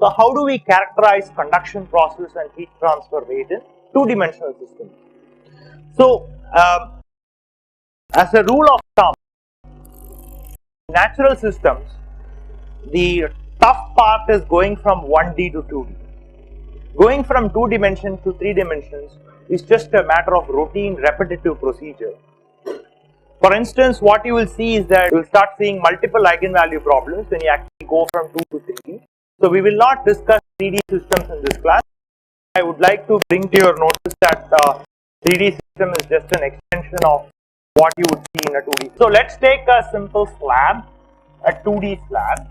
So how do we characterize conduction process and heat transfer rate in two-dimensional systems? So as a rule of thumb, natural systems, the tough part is going from 1D to 2D. Going from 2 dimensions to 3 dimensions is just a matter of routine repetitive procedure. For instance, what you will see is that you will start seeing multiple eigenvalue problems when you actually go from 2 to 3D. So we will not discuss 3D systems in this class. I would like to bring to your notice that 3D system is just an extension of what you would see in a 2D. So let's take a simple slab, a 2D slab,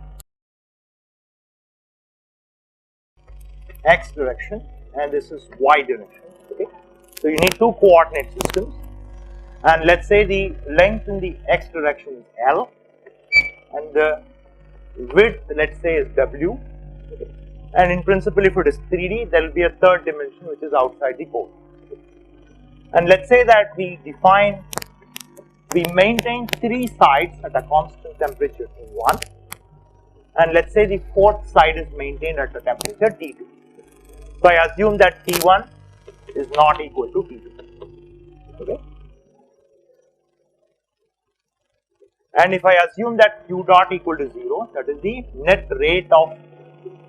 x direction, and this is y direction. Okay, so you need two coordinate systems, and let's say the length in the x direction is L, and the width, let's say, is W. Okay. And in principle, if it is 3D, there will be a third dimension which is outside the pole. Okay. And let's say that we maintain 3 sides at a constant temperature T1, and let's say the 4th side is maintained at a temperature T2. So I assume that T1 is not equal to T2. Okay. And if I assume that Q dot equal to 0, that is the net rate of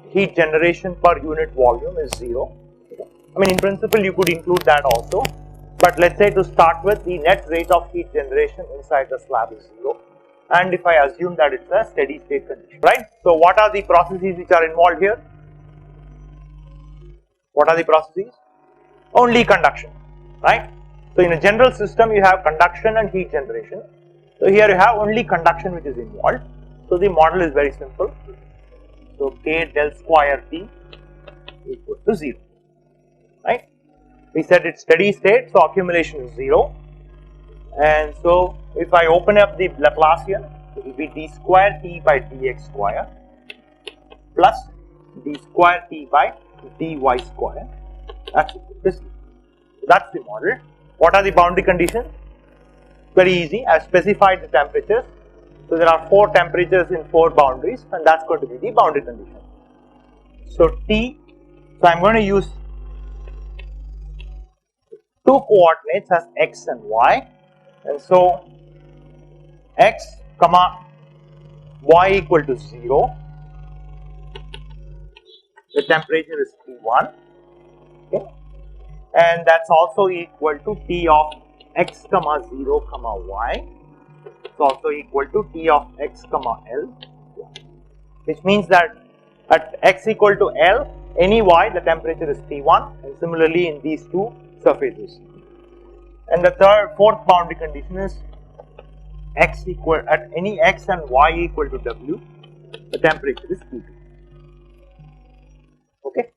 heat generation per unit volume is 0. Okay. I mean, in principle you could include that also, but let's say to start with, the net rate of heat generation inside the slab is 0, and if I assume that it's a steady state condition, right? So what are the processes which are involved here? What are the processes? Only conduction, right? So in a general system you have conduction and heat generation. So here you have only conduction which is involved. So the model is very simple. So K del square T equal to 0, right? We said it's steady state, so accumulation is 0. And so if I open up the Laplacian, it will be d square T by dx square plus d square T by dy square. That's it. That's the model. What are the boundary conditions? Very easy. I have specified the temperatures. So there are 4 temperatures in 4 boundaries, and that's going to be the boundary condition. So T, so I'm going to use 2 coordinates as x and y, and so x comma y equal to 0. The temperature is T1, okay, and that's also equal to T of x comma 0 comma y. It's also equal to T of x comma L, which means that at x equal to L, any y, the temperature is T1, and similarly in these 2 surfaces. And the fourth boundary condition is x equal, at any x and y equal to W, the temperature is T2. Okay.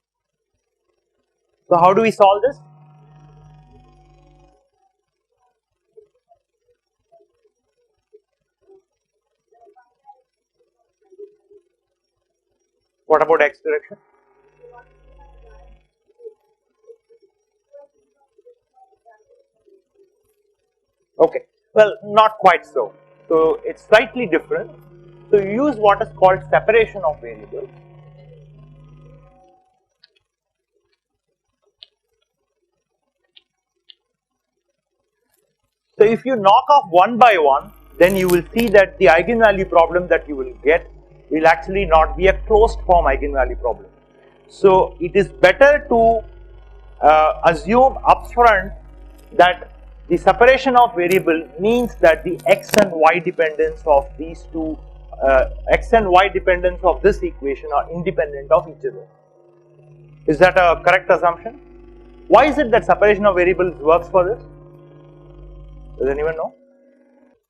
So how do we solve this? What about x direction? Okay, well, not quite so. So it's slightly different. So you use what is called separation of variables. So if you knock off one by one, then you will see that the eigenvalue problem that you will get will actually not be a closed form eigenvalue problem. So it is better to assume upfront that the separation of variable means that the x and y dependence of these two, x and y dependence of this equation are independent of each other. Is that a correct assumption? Why is it that separation of variables works for this? Does anyone know?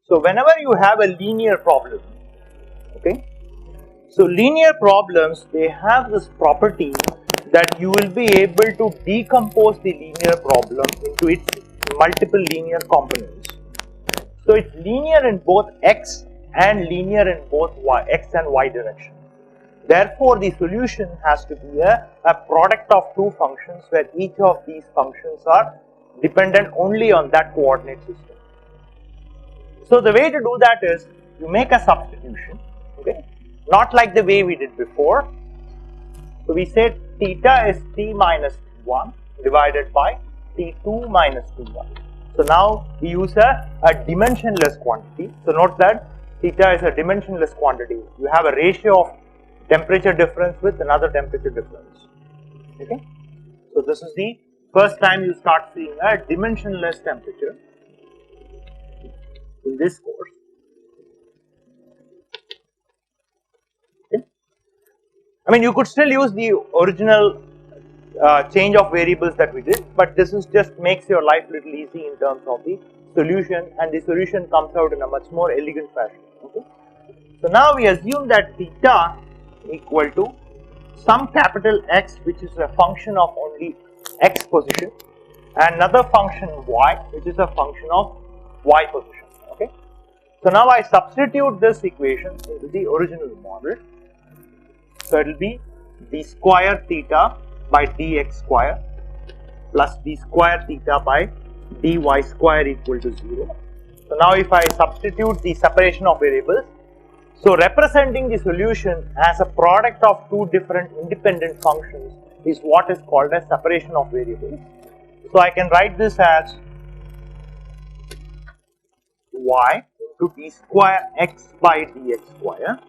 So whenever you have a linear problem, okay, so linear problems, they have this property that you will be able to decompose the linear problem into its multiple linear components. So it's linear in both x and linear in both x and y direction. Therefore, the solution has to be a product of 2 functions where each of these functions are dependent only on that coordinate system. So the way to do that is you make a substitution, okay, not like the way we did before. So we said theta is t minus 1 divided by t2 minus t1. So now we use a dimensionless quantity. So note that theta is a dimensionless quantity. You have a ratio of temperature difference with another temperature difference. Okay. So this is the first time you start seeing a dimensionless temperature in this course. Okay. I mean, you could still use the original change of variables that we did, but this is just makes your life little easy in terms of the solution, and the solution comes out in a much more elegant fashion. Okay. So now we assume that theta equal to some capital X, which is a function of only X position, and another function Y, which is a function of Y position. Okay. So now I substitute this equation into the original model. So it will be d square theta by dx square plus d square theta by dy square equal to 0. So now if I substitute the separation of variables, so representing the solution as a product of two different independent functions is what is called as separation of variables. So I can write this as y into d square x by dx square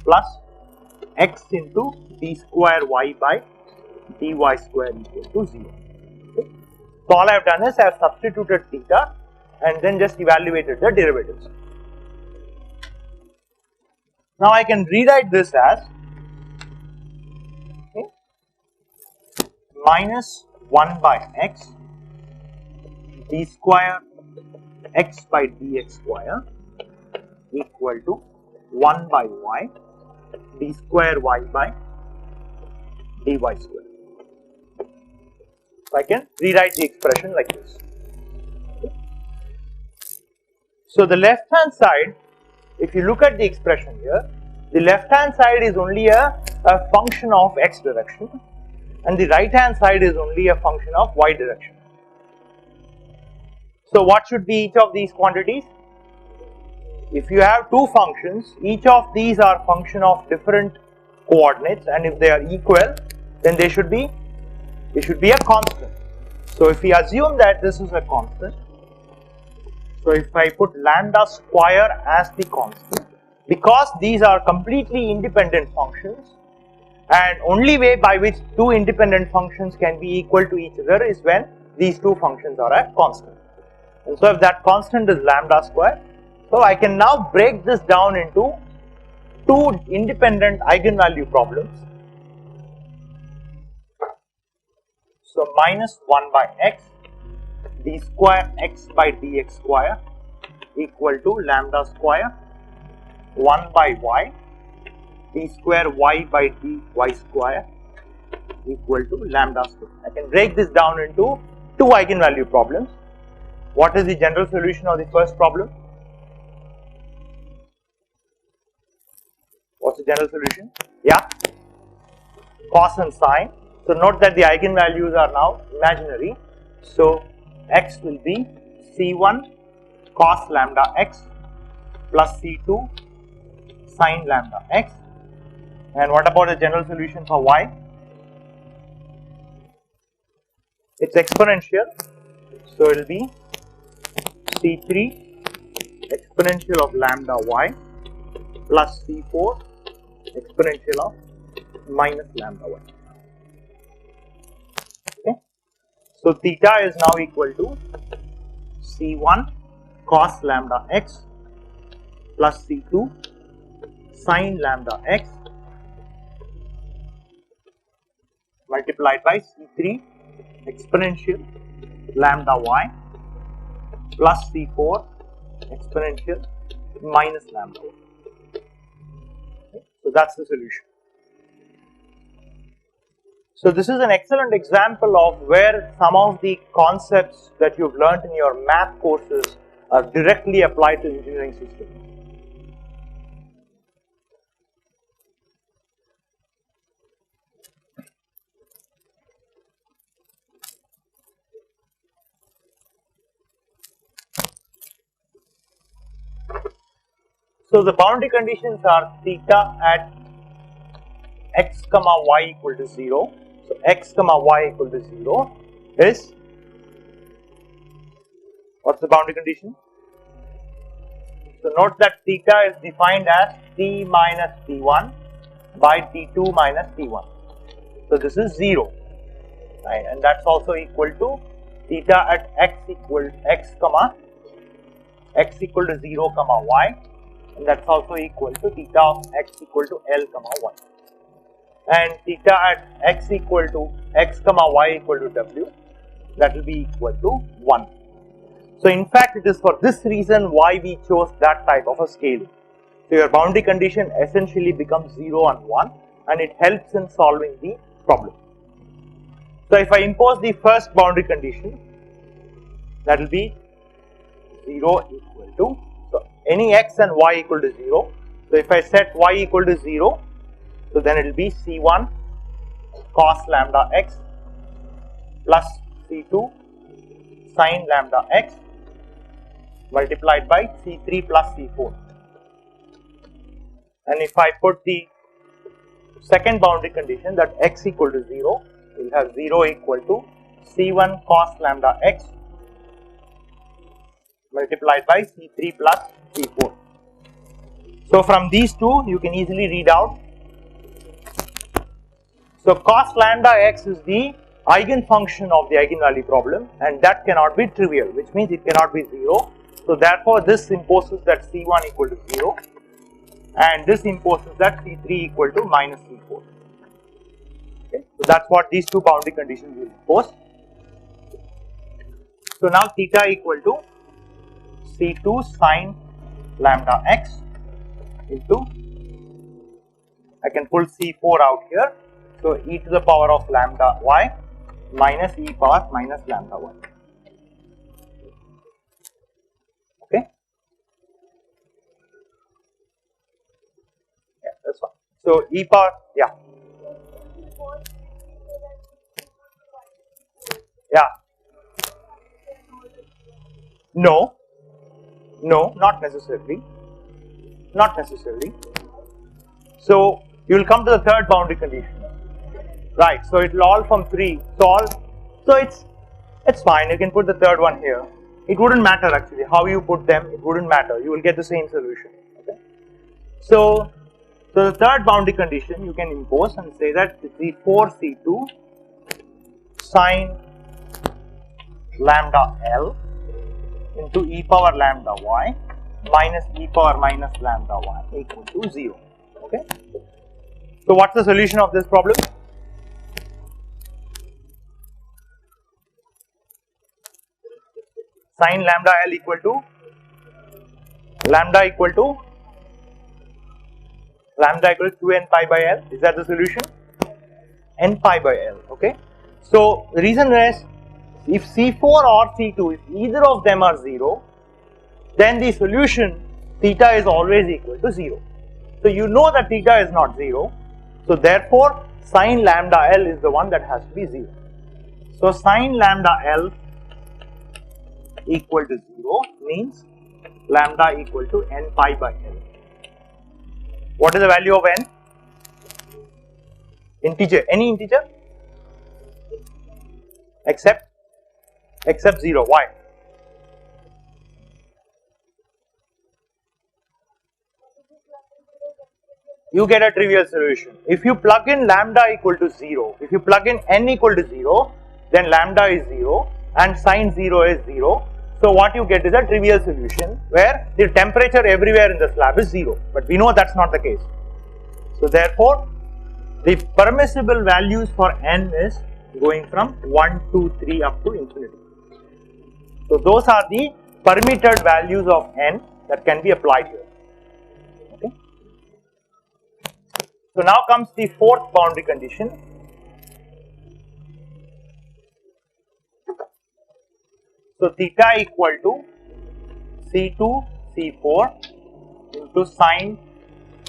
plus x into d square y by dy square equal to 0. Okay. So all I have done is I have substituted theta and then just evaluated the derivatives. Now I can rewrite this as minus 1 by x d square x by dx square equal to 1 by y d square y by dy square. So I can rewrite the expression like this. Okay. So the left hand side, if you look at the expression here, the left hand side is only a function of x direction, and the right hand side is only a function of y direction. So what should be each of these quantities? If you have two functions, each of these are function of different coordinates, and if they are equal, then they should be a constant. So if we assume that this is a constant, so if I put lambda square as the constant, because these are completely independent functions, and only way by which two independent functions can be equal to each other is when these two functions are a constant. And so if that constant is lambda square, so I can now break this down into two independent eigenvalue problems. So minus 1 by x d square x by dx square equal to lambda square 1 by y d square y by dy square equal to lambda square. I can break this down into two eigenvalue problems. What is the general solution of the first problem? What's the general solution? Yeah, cos and sine. So note that the eigenvalues are now imaginary. So x will be c1 cos lambda x plus c2 sin lambda x. And what about the general solution for y? It's exponential. So it will be c3 exponential of lambda y plus c4 exponential of minus lambda y. Okay. So theta is now equal to c1 cos lambda x plus c2 sin lambda x multiplied by c3 exponential lambda y plus c4 exponential minus lambda y. Okay. So that's the solution. So this is an excellent example of where some of the concepts that you've learned in your math courses are directly applied to engineering systems. So the boundary conditions are theta at x comma y equal to 0. So x comma y equal to 0 is, what's the boundary condition? So note that theta is defined as t minus t1 by t2 minus t1. So this is 0, right? And that's also equal to theta at x equal to 0 comma y, and that's also equal to theta of x equal to L comma y. And theta at x equal to x comma y equal to w, that will be equal to 1. So in fact, it is for this reason why we chose that type of a scaling. So your boundary condition essentially becomes 0 and 1, and it helps in solving the problem. So if I impose the first boundary condition, that will be 0 equal to, so any x and y equal to 0. So if I set y equal to 0, so then it will be C1 cos lambda x plus C2 sin lambda x multiplied by C3 plus C4. And if I put the second boundary condition, that x equal to 0, we will have 0 equal to C1 cos lambda x multiplied by C3 plus C4. So from these two you can easily read out. So cos lambda x is the eigenfunction of the eigenvalue problem, and that cannot be trivial, which means it cannot be 0. So therefore this imposes that C1 equal to 0, and this imposes that C3 equal to minus C4. Okay. So that's what these two boundary conditions will impose. So now theta equal to C2 sin lambda x into, I can pull C4 out here, so e to the power of lambda y minus e power minus lambda y. Okay, yeah, that's fine. So e power, yeah, yeah, no, not necessarily, not necessarily. So you will come to the third boundary condition, right? So it will all from 3 solve. So it's fine. You can put the third one here. It wouldn't matter actually how you put them. It wouldn't matter. You will get the same solution. Okay. So the third boundary condition you can impose and say that C4 C2 sin lambda L into e power lambda y minus e power minus lambda y equal to 0. Okay. So what's the solution of this problem? Sin lambda L equal to lambda equal to 2 n pi by L. Is that the solution? N pi by L. Okay. So the reason is, if C4 or C2, if either of them are 0, then the solution theta is always equal to 0. So you know that theta is not 0. So therefore sin lambda L is the one that has to be 0. So sin lambda L equal to 0 means lambda equal to n pi by L. What is the value of n? Integer, any integer except 0. Why? You get a trivial solution. If you plug in lambda equal to 0, if you plug in n equal to 0, then lambda is 0 and sin 0 is 0. So what you get is a trivial solution where the temperature everywhere in the slab is 0, but we know that's not the case. So therefore the permissible values for n is going from 1, 2, 3 up to infinity. So those are the permitted values of n that can be applied here. Okay. So now comes the fourth boundary condition. So theta equal to C2 C4 into sin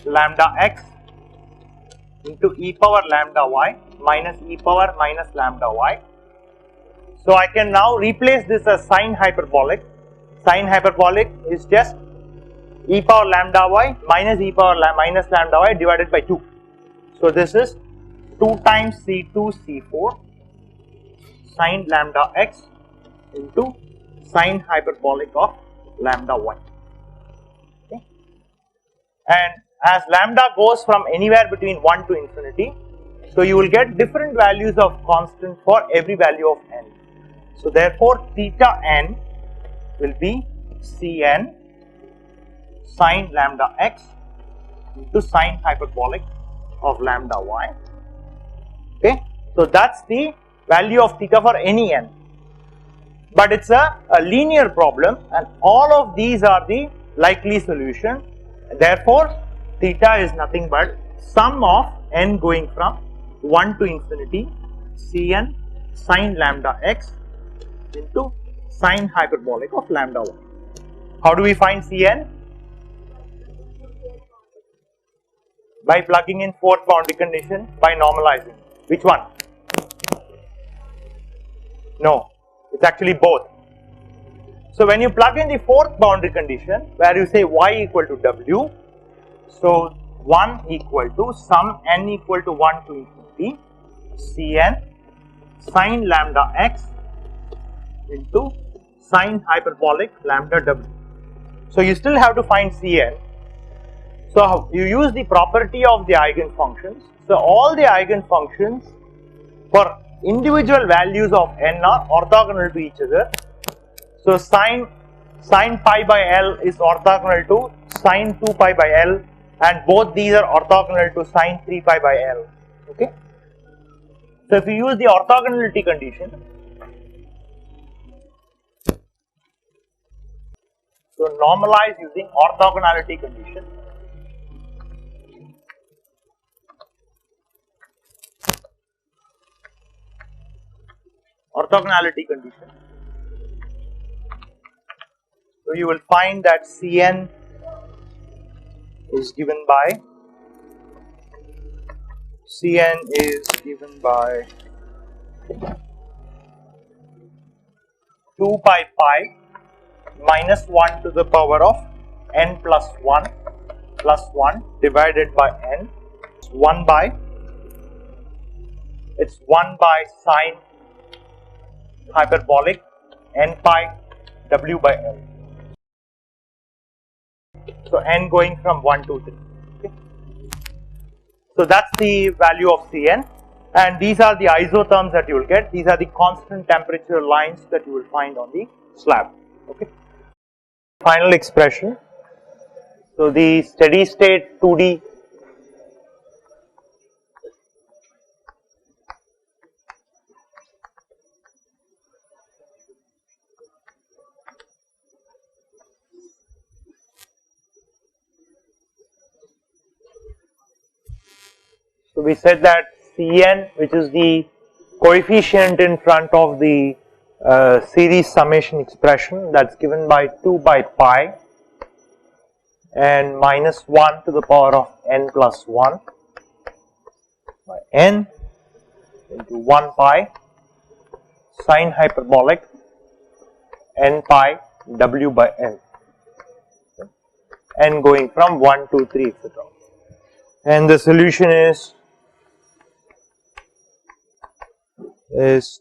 lambda x into e power lambda y minus e power minus lambda y. So I can now replace this as sine hyperbolic. Sine hyperbolic is just e power lambda y minus e power minus lambda y divided by 2. So this is 2 times C2 C4 sine lambda x into sine hyperbolic of lambda y. Okay. And as lambda goes from anywhere between 1 to infinity, so you will get different values of constant for every value of n. So therefore theta n will be Cn sine lambda x into sine hyperbolic of lambda y. Okay, so that's the value of theta for any n. But it's a linear problem, and all of these are the likely solution. Therefore, theta is nothing but sum of n going from 1 to infinity Cn sine lambda x into sine hyperbolic of lambda y. How do we find Cn? By plugging in fourth boundary condition, by normalizing. Which one? No, it's actually both. So when you plug in the fourth boundary condition, where you say y equal to w, so 1 equal to sum n equal to 1 to infinity Cn sine lambda x into sine hyperbolic lambda w. So you still have to find Cn. So you use the property of the eigenfunctions. So all the eigenfunctions for individual values of n are orthogonal to each other. So sine pi by L is orthogonal to sine 2 pi by L, and both these are orthogonal to sine 3 pi by L. Okay. So if you use the orthogonality condition, so normalize using orthogonality condition. Orthogonality condition. So you will find that Cn is given by 2 pi pi minus 1 to the power of n plus 1 divided by n. It's 1 by sine hyperbolic n pi w by L. So n going from 1 to 3. Okay. So that's the value of Cn, and these are the isotherms that you will get. These are the constant temperature lines that you will find on the slab. Okay. Final expression. So the steady state 2D So we said that Cn, which is the coefficient in front of the series summation expression, that's given by 2 by pi and minus 1 to the power of n plus 1 by n into 1 pi sine hyperbolic n pi w by L, n going from 1 to 3 etc. And the solution is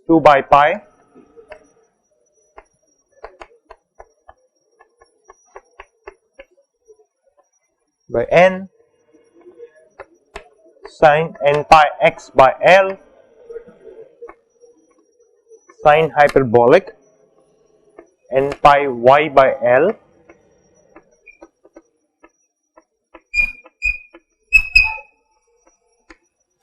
2 by pi by n sine n pi x by L sine hyperbolic n pi y by L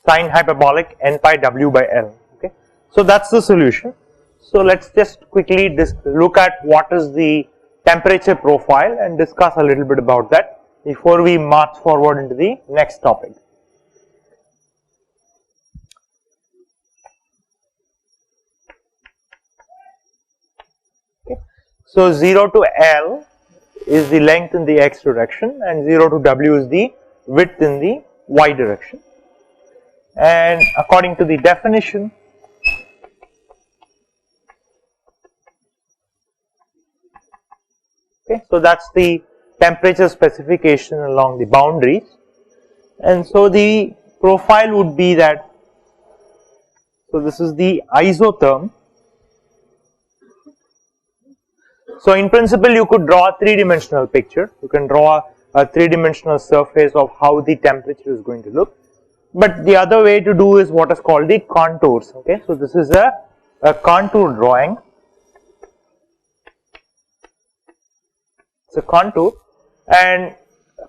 sine hyperbolic n pi w by L. Okay. So that's the solution. So let's just quickly look at what is the temperature profile and discuss a little bit about that before we march forward into the next topic. Okay. So 0 to L is the length in the x direction and 0 to W is the width in the y direction. And according to the definition, okay, so that's the temperature specification along the boundaries, and so the profile would be that, so this is the isotherm. So in principle you could draw a three-dimensional picture, you can draw a three-dimensional surface of how the temperature is going to look, but the other way to do is what is called the contours. Okay, so this is a contour drawing. It's a contour, and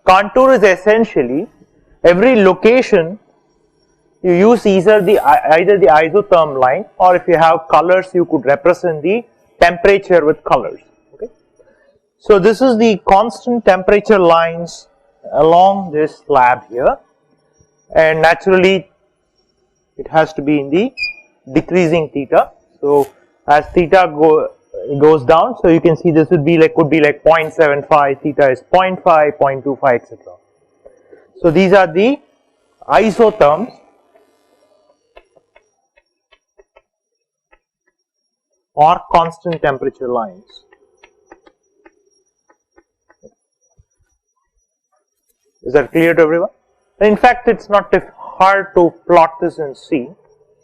contour is essentially every location you use either the isotherm line, or if you have colors you could represent the temperature with colors. Okay, so this is the constant temperature lines along this slab here, and naturally it has to be in the decreasing theta. So as theta goes down, so you can see this would be like, could be like 0.75, theta is 0.5, 0.25, etc. So these are the isotherms or constant temperature lines. Is that clear to everyone? In fact, it's not hard to plot this in C.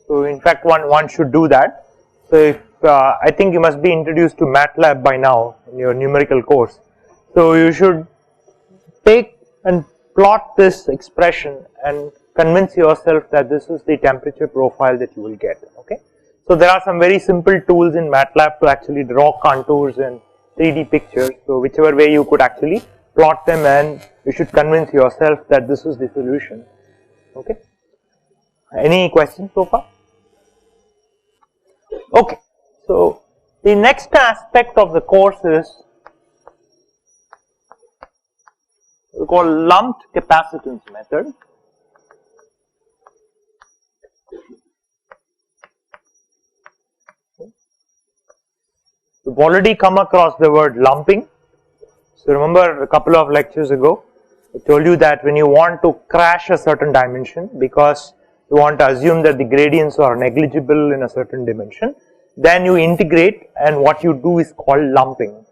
So in fact, one should do that. So if I think you must be introduced to MATLAB by now in your numerical course. So you should take and plot this expression and convince yourself that this is the temperature profile that you will get. Okay. So there are some very simple tools in MATLAB to actually draw contours and 3D pictures. So whichever way you could actually plot them, and you should convince yourself that this is the solution. Okay. Any questions so far? Okay. So the next aspect of the course is we call lumped capacitance method. We've already come across the word lumping. So remember a couple of lectures ago, I told you that when you want to crash a certain dimension because you want to assume that the gradients are negligible in a certain dimension, then you integrate, and what you do is called lumping.